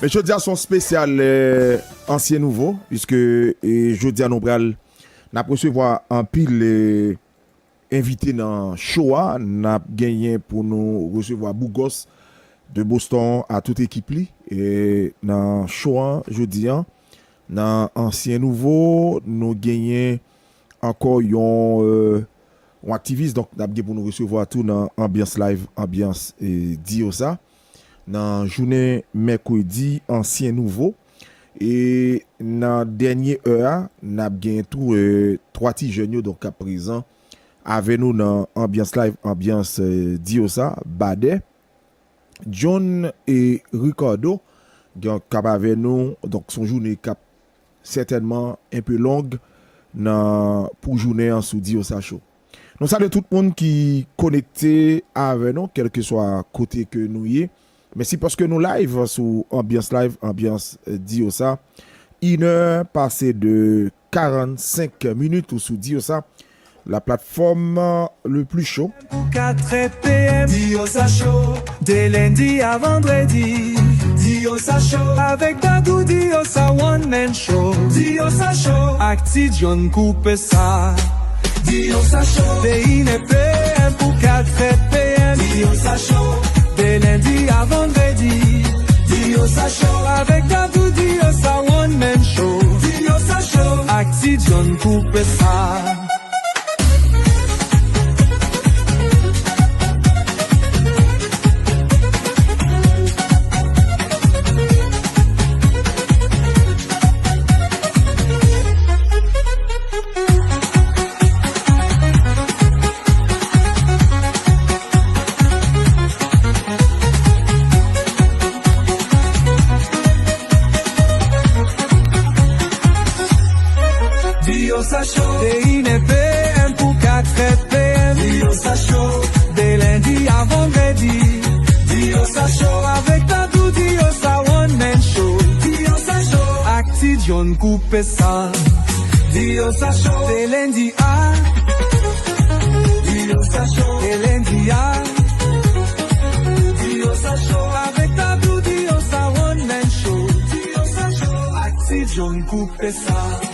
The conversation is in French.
Mais je dis à son spécial ancien nouveau, puisque je dis à nous n'a recevoir un pile invité dans Shoah, n'a gagné pour nous recevoir Bougos de Boston à toute équipe li et dans Shoah jeudi dans ancien nouveau nous gagné encore un activiste donc n'a pour nous recevoir tout dans ambiance live ambiance et dit ça dans journée mercredi ancien nouveau et dans dernière heure n'a gagné tout trois petits jeunes donc à présent avec nous dans ambiance live ambiance dit ça Badet John et Ricardo cap avec nous donc son journée cap certainement un peu longue pour journée en sous dit ça chaud. Nous saluons tout le monde qui connecté avec nous quel que soit côté que nous y est. Merci parce que nous live sur ambiance live ambiance dit ça 1h passée de 45 minutes ou sous dit ça la plateforme le plus chaud. 4 PM, Diosa Show, de lundi à vendredi. Diosa Show, avec Dadou Diosa One Man Show. Diosa Show, Acti John Coupe ça. Diosa Show, de 1 PM pour 4 PM. Diosa Show, de lundi à vendredi. Diosa Show, avec Dadou Diosa One Man Show. Diosa Show, Acti John Coupe ça. Diosa Show, de 1 PM pour 4 PM. Diosa Show, de lundi à vendredi. Diosa Show, avec Dadou Diosa One Man Show. Diosa Show, Acti John Coupe ça. Diosa Show, de lundi à. Diosa Show, de lundi à. Diosa Show, avec Dadou Diosa One Man Show. Diosa Show, Acti John Coupe ça.